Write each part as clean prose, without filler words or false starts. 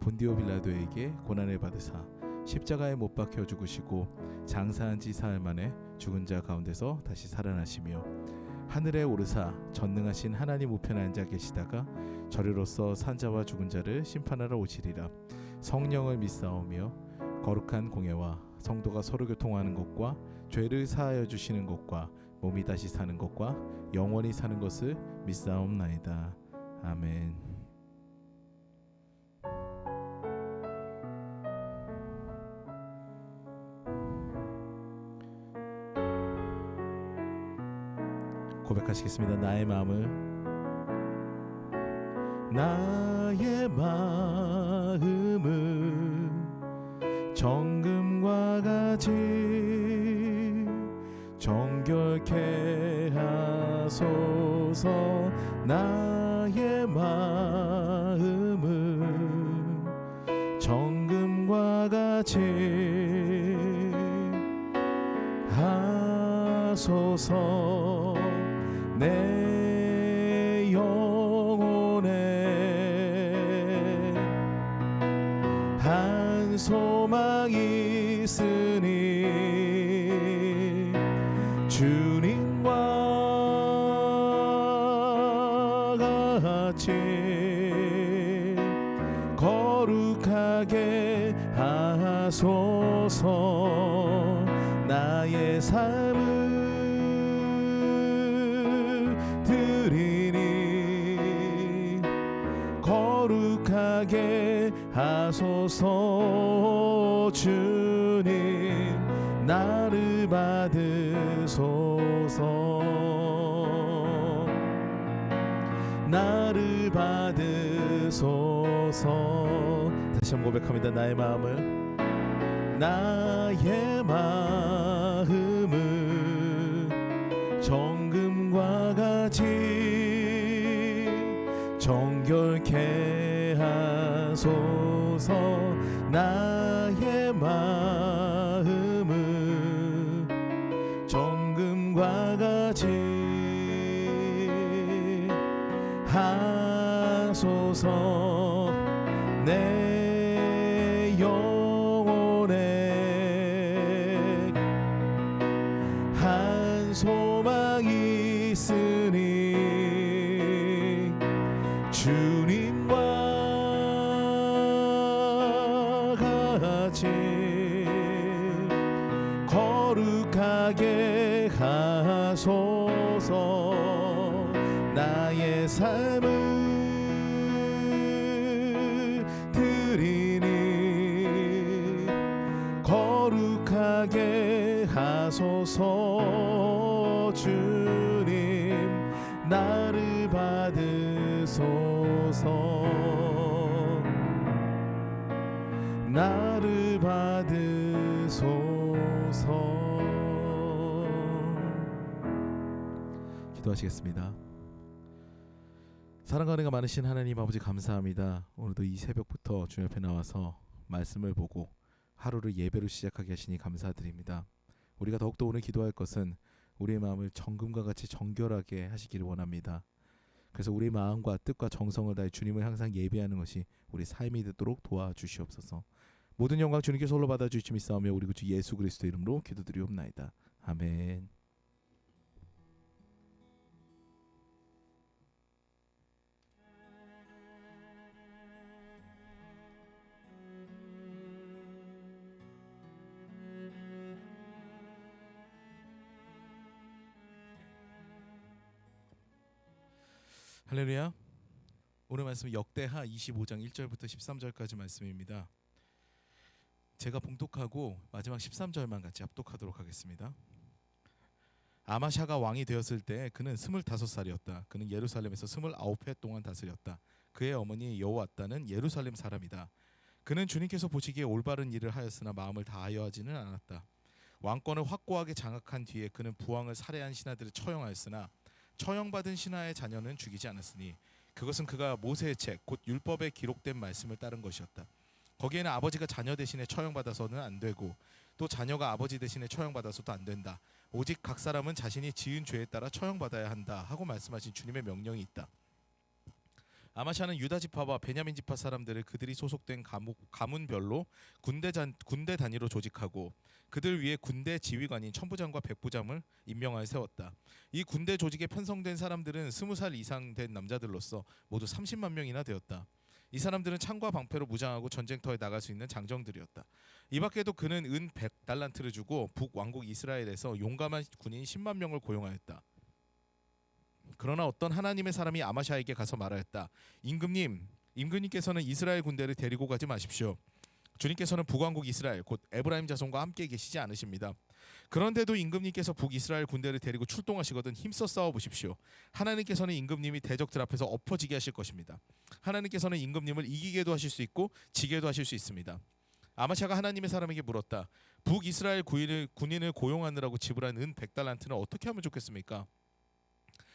본디오 빌라도에게 고난을 받으사 십자가에 못 박혀 죽으시고 장사한 지 사흘 만에 죽은 자 가운데서 다시 살아나시며 하늘에 오르사 전능하신 하나님 우편에 앉아 계시다가 저리로서 산자와 죽은 자를 심판하러 오시리라. 성령을 믿사오며 거룩한 공예와 성도가 서로 교통하는 것과 죄를 사하여 주시는 것과 몸이 다시 사는 것과 영원히 사는 것을 믿사옵나이다. 아멘. 고백하시겠습니다. 나의 마음을 정금과 같이 정결케 하소서. 나의 마음을 정금과 같이 하소서. 내 영혼에 한 소망이 있으니 주님과 같이 거룩하게 하소서. 나의 삶을 드리니 거룩하게 하소서. 주님 나를 받으소서. 나를 받으소서. 다시 한번 고백합니다. 나의 마음을 정금과 같이 정결케 하소서. 나의 마음을 정금과 같이 하소서. 내 영혼에 한 소망이 있으니 주님과 같이 거룩하게 하소서. 나의 삶을 드리니 거룩하게 하소서. 주님 나를 받으소서. 나를 받으소서. 기도하시겠습니다. 사랑과 은혜가 많으신 하나님 아버지 감사합니다. 오늘도 이 새벽부터 주님 옆에 나와서 말씀을 보고 하루를 예배로 시작하게 하시니 감사드립니다. 우리가 더욱더 오늘 기도할 것은 우리의 마음을 정금과 같이 정결하게 하시기를 원합니다. 그래서 우리의 마음과 뜻과 정성을 다해 주님을 항상 예배하는 것이 우리 삶이 되도록 도와주시옵소서. 모든 영광 주님께서 홀로 받아주시기 믿사오며 우리 구주 예수 그리스도 이름으로 기도드리옵나이다. 아멘. 할렐루야. 오늘 말씀은 역대하 25장 1절부터 13절까지 말씀입니다. 제가 봉독하고 마지막 13절만 같이 합독하도록 하겠습니다. 아마샤가 왕이 되었을 때 그는 25살이었다. 그는 예루살렘에서 29해 동안 다스렸다. 그의 어머니 여호와따는 예루살렘 사람이다. 그는 주님께서 보시기에 올바른 일을 하였으나 마음을 다하여 하지는 않았다. 왕권을 확고하게 장악한 뒤에 그는 부왕을 살해한 신하들을 처형하였으나 처형받은 신하의 자녀는 죽이지 않았으니 그것은 그가 모세의 책 곧 율법에 기록된 말씀을 따른 것이었다. 거기에는 아버지가 자녀 대신에 처형받아서는 안 되고 또 자녀가 아버지 대신에 처형받아서도 안 된다. 오직 각 사람은 자신이 지은 죄에 따라 처형받아야 한다 하고 말씀하신 주님의 명령이 있다. 아마샤는 유다 지파와 베냐민 지파 사람들을 그들이 소속된 가문별로 군대 단위로 조직하고 그들 위에 군대 지휘관인 천부장과 백부장을 임명하여 세웠다. 이 군대 조직에 편성된 사람들은 20살 이상 된 남자들로서 모두 30만 명이나 되었다. 이 사람들은 창과 방패로 무장하고 전쟁터에 나갈 수 있는 장정들이었다. 이 밖에도 그는 은 100달란트를 주고 북왕국 이스라엘에서 용감한 군인 10만 명을 고용하였다. 그러나 어떤 하나님의 사람이 아마샤에게 가서 말하였다. 임금님께서는 이스라엘 군대를 데리고 가지 마십시오. 주님께서는 북왕국 이스라엘 곧 에브라임 자손과 함께 계시지 않으십니다. 그런데도 임금님께서 북이스라엘 군대를 데리고 출동하시거든 힘써 싸워보십시오. 하나님께서는 임금님이 대적들 앞에서 엎어지게 하실 것입니다. 하나님께서는 임금님을 이기게도 하실 수 있고 지게도 하실 수 있습니다. 아마샤가 하나님의 사람에게 물었다. 북이스라엘 군인을 고용하느라고 지불한 은 100달란트는 어떻게 하면 좋겠습니까?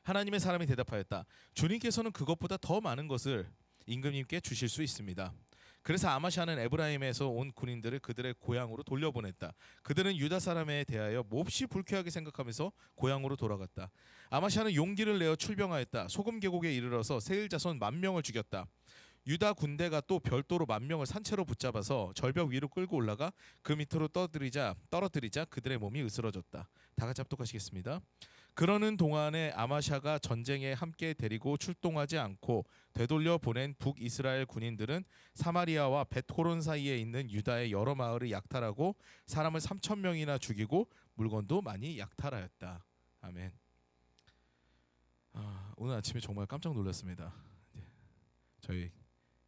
하나님의 사람이 대답하였다. 주님께서는 그것보다 더 많은 것을 임금님께 주실 수 있습니다. 그래서 아마샤는 에브라임에서 온 군인들을 그들의 고향으로 돌려보냈다. 그들은 유다 사람에 대하여 몹시 불쾌하게 생각하면서 고향으로 돌아갔다. 아마샤는 용기를 내어 출병하였다. 소금 계곡에 이르러서 세일 자손 10,000명을 죽였다. 유다 군대가 또 별도로 10,000명을 산채로 붙잡아서 절벽 위로 끌고 올라가 그 밑으로 떨어뜨리자 그들의 몸이 으스러졌다. 다 같이 합독하시겠습니다. 그러는 동안에 아마샤가 전쟁에 함께 데리고 출동하지 않고 되돌려 보낸 북이스라엘 군인들은 사마리아와 벳호론 사이에 있는 유다의 여러 마을을 약탈하고 사람을 3,000명이나 죽이고 물건도 많이 약탈하였다. 아멘. 오늘 아침에 정말 깜짝 놀랐습니다. 저희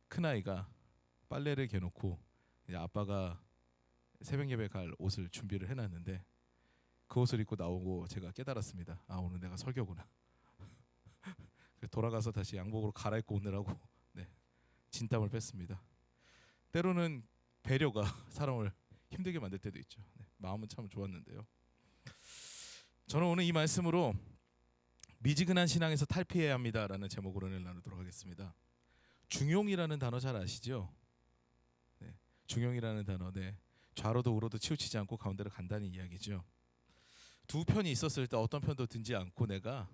큰아이가 빨래를 개놓고 이제 아빠가 새벽 예배 갈 옷을 준비를 해놨는데 그 옷을 입고 나오고 제가 깨달았습니다. 오늘 내가 설교구나. 돌아가서 다시 양복으로 갈아입고 오느라고 진땀을 뺐습니다. 때로는 배려가 사람을 힘들게 만들 때도 있죠. 마음은 참 좋았는데요. 저는 오늘 이 말씀으로 미지근한 신앙에서 탈피해야 합니다라는 제목으로 나누도록 하겠습니다. 중용이라는 단어 잘 아시죠? 중용이라는 단어, 좌로도 우로도 치우치지 않고 가운데로 간다는 이야기죠. 두 편이 있었을 때 어떤 편도 든지 않고 내가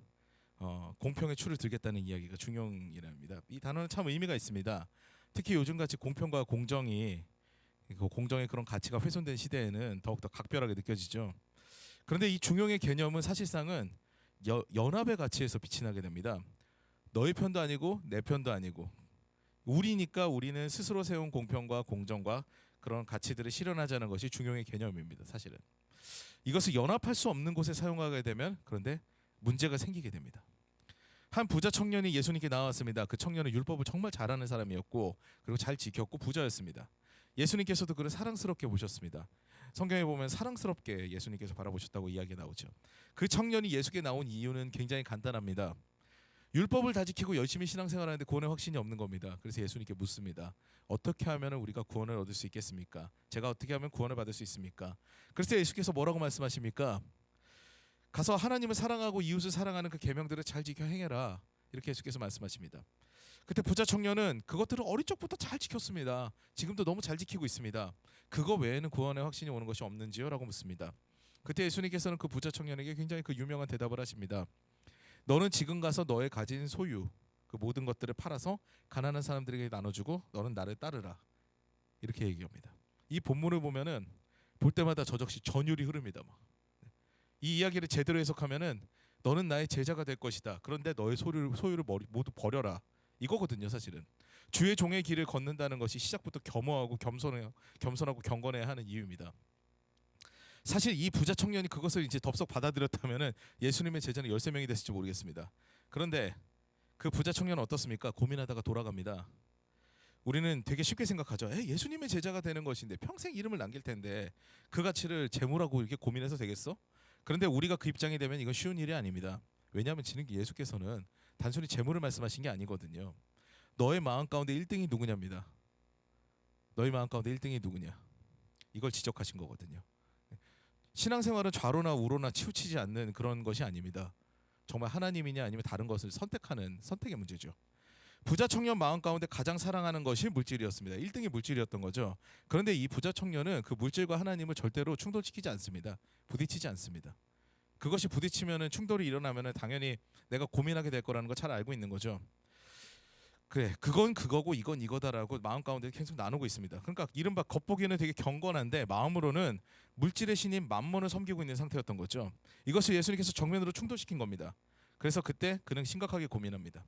공평의 추를 들겠다는 이야기가 중용이랍니다. 이 단어는 참 의미가 있습니다. 특히 요즘같이 공평과 공정의 그런 가치가 훼손된 시대에는 더욱더 각별하게 느껴지죠. 그런데 이 중용의 개념은 사실상은 연합의 가치에서 빛이 나게 됩니다. 너의 편도 아니고 내 편도 아니고 우리니까 우리는 스스로 세운 공평과 공정과 그런 가치들을 실현하자는 것이 중용의 개념입니다. 사실은 이것을 연합할 수 없는 곳에 사용하게 되면 그런데 문제가 생기게 됩니다. 한 부자 청년이 예수님께 나왔습니다. 그 청년은 율법을 정말 잘하는 사람이었고 그리고 잘 지켰고 부자였습니다. 예수님께서도 그를 사랑스럽게 보셨습니다. 성경에 보면 사랑스럽게 예수님께서 바라보셨다고 이야기가 나오죠. 그 청년이 예수께 나온 이유는 굉장히 간단합니다. 율법을 다 지키고 열심히 신앙생활하는데 구원의 확신이 없는 겁니다. 그래서 예수님께 묻습니다. 어떻게 하면 우리가 구원을 얻을 수 있겠습니까? 제가 어떻게 하면 구원을 받을 수 있습니까? 그래서 예수께서 뭐라고 말씀하십니까? 가서 하나님을 사랑하고 이웃을 사랑하는 그 계명들을 잘 지켜 행해라. 이렇게 예수께서 말씀하십니다. 그때 부자 청년은 그것들을 어릴 적부터 잘 지켰습니다. 지금도 너무 잘 지키고 있습니다. 그거 외에는 구원의 확신이 오는 것이 없는지요? 라고 묻습니다. 그때 예수님께서는 그 부자 청년에게 굉장히 그 유명한 대답을 하십니다. 너는 지금 가서 너의 가진 소유 그 모든 것들을 팔아서 가난한 사람들에게 나눠주고 너는 나를 따르라. 이렇게 얘기합니다. 이 본문을 보면은 볼 때마다 저적시 전율이 흐릅니다. 이 이야기를 제대로 해석하면은 너는 나의 제자가 될 것이다. 그런데 너의 소유를 모두 버려라. 이거거든요. 사실은 주의 종의 길을 걷는다는 것이 시작부터 겸허하고 겸손하고 경건해야 하는 이유입니다. 사실 이 부자 청년이 그것을 이제 덥석 받아들였다면은 예수님의 제자는 13명이 됐을지 모르겠습니다. 그런데 그 부자 청년은 어떻습니까? 고민하다가 돌아갑니다. 우리는 되게 쉽게 생각하죠. 예수님의 제자가 되는 것인데 평생 이름을 남길 텐데 그 가치를 재물하고 이렇게 고민해서 되겠어? 그런데 우리가 그 입장이 되면 이건 쉬운 일이 아닙니다. 왜냐하면 지금 예수께서는 단순히 재물을 말씀하신 게 아니거든요. 너의 마음 가운데 1등이 누구냐입니다. 너의 마음 가운데 1등이 누구냐? 이걸 지적하신 거거든요. 신앙생활은 좌로나 우로나 치우치지 않는 그런 것이 아닙니다. 정말 하나님이냐 아니면 다른 것을 선택하는 선택의 문제죠. 부자 청년 마음 가운데 가장 사랑하는 것이 물질이었습니다. 1등이 물질이었던 거죠. 그런데 이 부자 청년은 그 물질과 하나님을 절대로 충돌시키지 않습니다. 부딪히지 않습니다. 그것이 부딪히면 충돌이 일어나면 당연히 내가 고민하게 될 거라는 걸 잘 알고 있는 거죠. 그래, 그건 그거고 이건 이거다라고 마음 가운데 계속 나누고 있습니다. 그러니까 이른바 겉보기에는 되게 경건한데 마음으로는 물질의 신인 맘몬을 섬기고 있는 상태였던 거죠. 이것을 예수님께서 정면으로 충돌시킨 겁니다. 그래서 그때 그는 심각하게 고민합니다.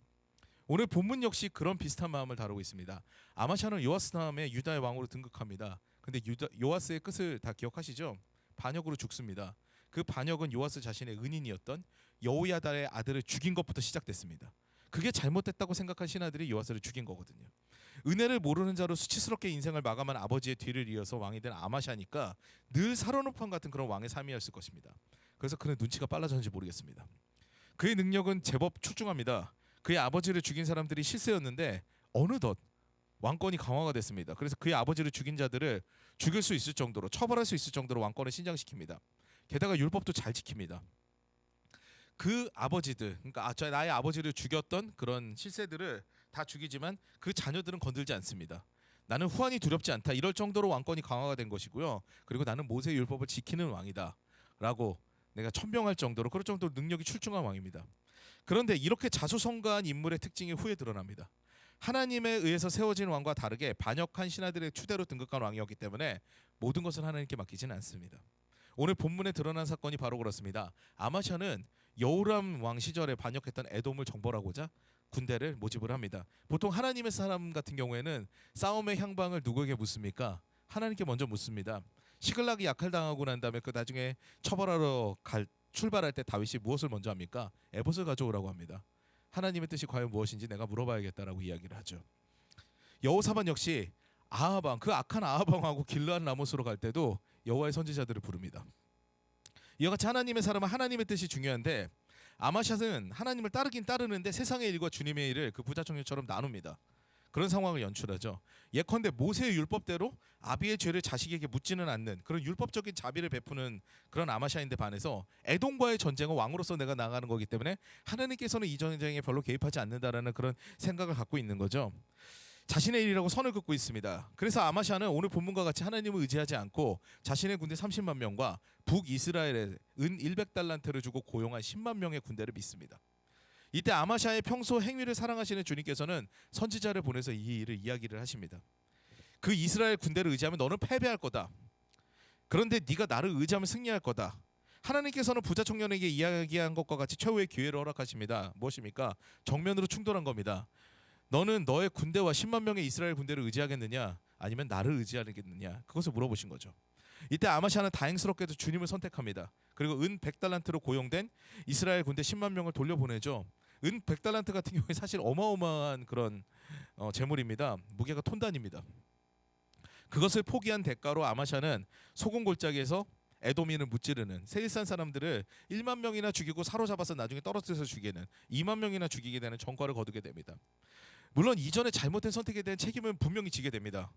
오늘 본문 역시 그런 비슷한 마음을 다루고 있습니다. 아마샤는 요아스 다음에 유다의 왕으로 등극합니다. 근데 요아스의 끝을 다 기억하시죠? 반역으로 죽습니다. 그 반역은 요아스 자신의 은인이었던 여호야다의 아들을 죽인 것부터 시작됐습니다. 그게 잘못됐다고 생각한 신하들이 요아스를 죽인 거거든요. 은혜를 모르는 자로 수치스럽게 인생을 마감한 아버지의 뒤를 이어서 왕이 된 아마샤니까 늘 살얼음판 같은 그런 왕의 삶이었을 것입니다. 그래서 그는 눈치가 빨라졌는지 모르겠습니다. 그의 능력은 제법 출중합니다. 그의 아버지를 죽인 사람들이 실세였는데 어느덧 왕권이 강화가 됐습니다. 그래서 그의 아버지를 죽인 자들을 죽일 수 있을 정도로, 처벌할 수 있을 정도로 왕권을 신장시킵니다. 게다가 율법도 잘 지킵니다. 그 아버지들, 그러니까 나의 아버지를 죽였던 그런 실세들을 다 죽이지만 그 자녀들은 건들지 않습니다. 나는 후환이 두렵지 않다. 이럴 정도로 왕권이 강화가 된 것이고요. 그리고 나는 모세의 율법을 지키는 왕이다 라고 내가 천명할 정도로, 그럴 정도로 능력이 출중한 왕입니다. 그런데 이렇게 자수성가한 인물의 특징이 후에 드러납니다. 하나님에 의해서 세워진 왕과 다르게 반역한 신하들의 추대로 등극한 왕이었기 때문에 모든 것을 하나님께 맡기지는 않습니다. 오늘 본문에 드러난 사건이 바로 그렇습니다. 아마샤는 여호람 왕 시절에 반역했던 에돔을 정벌하고자 군대를 모집을 합니다. 보통 하나님의 사람 같은 경우에는 싸움의 향방을 누구에게 묻습니까? 하나님께 먼저 묻습니다. 시글락이 약탈당하고 난 다음에 그 나중에 처벌하러 출발할 때 다윗이 무엇을 먼저 합니까? 에봇을 가져오라고 합니다. 하나님의 뜻이 과연 무엇인지 내가 물어봐야겠다라고 이야기를 하죠. 여호사밧 역시 아하방, 그 악한 아하방하고 길르앗 라모스로 갈 때도 여호와의 선지자들을 부릅니다. 이와 같이 하나님의 사람은 하나님의 뜻이 중요한데 아마샷은 하나님을 따르긴 따르는데 세상의 일과 주님의 일을 그 부자청년처럼 나눕니다. 그런 상황을 연출하죠. 예컨대 모세의 율법대로 아비의 죄를 자식에게 묻지는 않는 그런 율법적인 자비를 베푸는 그런 아마샤인데 반해서 에돔과의 전쟁은 왕으로서 내가 나가는 거기 때문에 하나님께서는 이 전쟁에 별로 개입하지 않는다라는 그런 생각을 갖고 있는 거죠. 자신의 일이라고 선을 긋고 있습니다. 그래서 아마샤는 오늘 본문과 같이 하나님을 의지하지 않고 자신의 군대 30만 명과 북이스라엘에 은 100달란트를 주고 고용한 10만 명의 군대를 믿습니다. 이때 아마샤의 평소 행위를 사랑하시는 주님께서는 선지자를 보내서 이 일을 이야기를 하십니다. 그 이스라엘 군대를 의지하면 너는 패배할 거다. 그런데 네가 나를 의지하면 승리할 거다. 하나님께서는 부자 청년에게 이야기한 것과 같이 최후의 기회를 허락하십니다. 무엇입니까? 정면으로 충돌한 겁니다. 너는 너의 군대와 10만 명의 이스라엘 군대를 의지하겠느냐 아니면 나를 의지하겠느냐, 그것을 물어보신 거죠. 이때 아마샤는 다행스럽게도 주님을 선택합니다. 그리고 은 100달란트로 고용된 이스라엘 군대 10만 명을 돌려보내죠. 은 100달란트 같은 경우에 사실 어마어마한 그런 재물입니다. 무게가 톤단입니다. 그것을 포기한 대가로 아마샤는 소금 골짜기에서 에돔인을 무찌르는 세일산 사람들을 1만 명이나 죽이고 사로잡아서 나중에 떨어뜨려서 죽이는 2만 명이나 죽이게 되는 전과를 거두게 됩니다. 물론 이전에 잘못된 선택에 대한 책임은 분명히 지게 됩니다.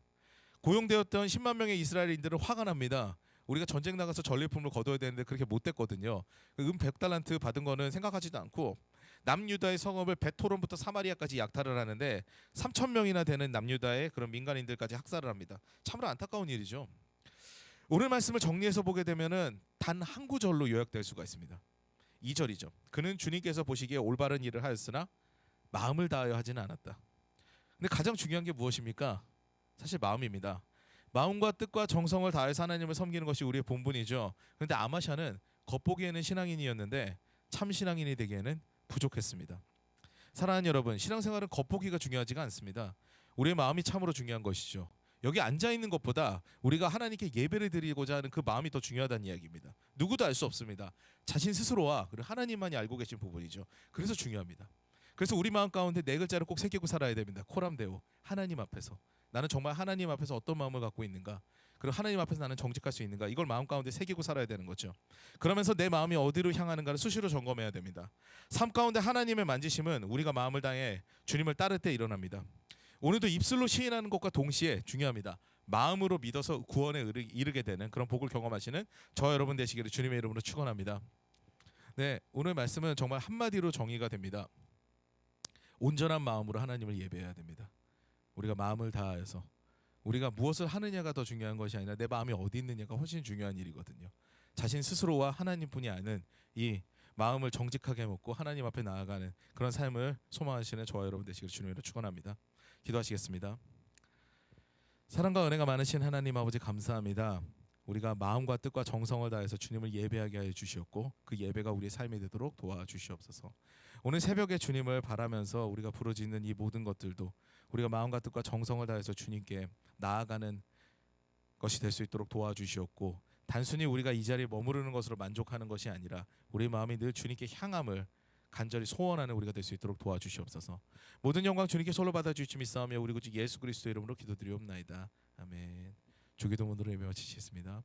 고용되었던 10만 명의 이스라엘인들은 화가 납니다. 우리가 전쟁 나가서 전리품을 거둬야 되는데 그렇게 못 됐거든요. 은 100달란트 받은 거는 생각하지도 않고 남유다의 성읍을 베토론부터 사마리아까지 약탈을 하는데 3천 명이나 되는 남유다의 그런 민간인들까지 학살을 합니다. 참으로 안타까운 일이죠. 오늘 말씀을 정리해서 보게 되면은 단 한 구절로 요약될 수가 있습니다. 2절이죠. 그는 주님께서 보시기에 올바른 일을 하였으나 마음을 다하여 하지는 않았다. 근데 가장 중요한 게 무엇입니까? 사실 마음입니다. 마음과 뜻과 정성을 다해서 하나님을 섬기는 것이 우리의 본분이죠. 그런데 아마샤는 겉보기에는 신앙인이었는데 참 신앙인이 되기에는 부족했습니다. 사랑하는 여러분, 신앙생활은 겉보기가 중요하지가 않습니다. 우리의 마음이 참으로 중요한 것이죠. 여기 앉아있는 것보다 우리가 하나님께 예배를 드리고자 하는 그 마음이 더 중요하다는 이야기입니다. 누구도 알 수 없습니다. 자신 스스로와 그리고 하나님만이 알고 계신 부분이죠. 그래서 중요합니다. 그래서 우리 마음 가운데 네 글자를 꼭 새기고 살아야 됩니다. 코람데오, 하나님 앞에서 나는 정말 하나님 앞에서 어떤 마음을 갖고 있는가, 그리고 하나님 앞에서 나는 정직할 수 있는가, 이걸 마음 가운데 새기고 살아야 되는 거죠. 그러면서 내 마음이 어디로 향하는가를 수시로 점검해야 됩니다. 삶 가운데 하나님의 만지심은 우리가 마음을 다해 주님을 따를 때 일어납니다. 오늘도 입술로 시인하는 것과 동시에 중요합니다. 마음으로 믿어서 구원에 이르게 되는 그런 복을 경험하시는 저 여러분 되시기를 주님의 이름으로 축원합니다. 네, 오늘 말씀은 정말 한마디로 정의가 됩니다. 온전한 마음으로 하나님을 예배해야 됩니다. 우리가 마음을 다하여서, 우리가 무엇을 하느냐가 더 중요한 것이 아니라 내 마음이 어디 있느냐가 훨씬 중요한 일이거든요. 자신 스스로와 하나님뿐이 아는 이 마음을 정직하게 먹고 하나님 앞에 나아가는 그런 삶을 소망하시는 저와 여러분 되시기를 주님으로 축원합니다. 기도하시겠습니다. 사랑과 은혜가 많으신 하나님 아버지 감사합니다. 우리가 마음과 뜻과 정성을 다해서 주님을 예배하게 하여 주시었고 그 예배가 우리의 삶이 되도록 도와주시옵소서. 오늘 새벽에 주님을 바라면서 우리가 부르짖는 이 모든 것들도 우리가 마음과 뜻과 정성을 다해서 주님께 나아가는 것이 될 수 있도록 도와주시옵고 단순히 우리가 이 자리에 머무르는 것으로 만족하는 것이 아니라 우리 마음이 늘 주님께 향함을 간절히 소원하는 우리가 될 수 있도록 도와주시옵소서. 모든 영광 주님께 솔로 받아주심이 있사오며 우리 구주 예수 그리스도의 이름으로 기도드리옵나이다. 아멘. 주기도문으로 예배 마치겠습니다.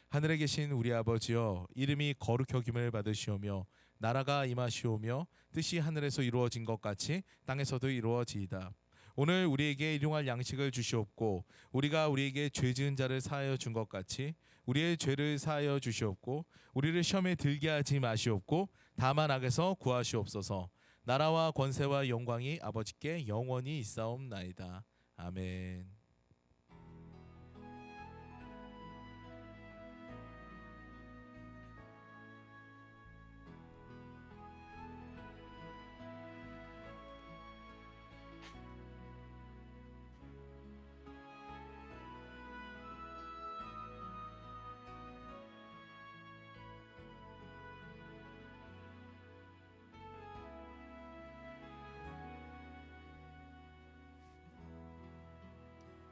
하늘에 계신 우리 아버지여, 이름이 거룩히 여김을 받으시오며 나라가 임하시오며 뜻이 하늘에서 이루어진 것 같이 땅에서도 이루어지이다. 오늘 우리에게 일용할 양식을 주시옵고 우리가 우리에게 죄 지은 자를 사하여 준 것 같이 우리의 죄를 사하여 주시옵고 우리를 시험에 들게 하지 마시옵고 다만 악에서 구하시옵소서. 나라와 권세와 영광이 아버지께 영원히 있사옵나이다. 아멘.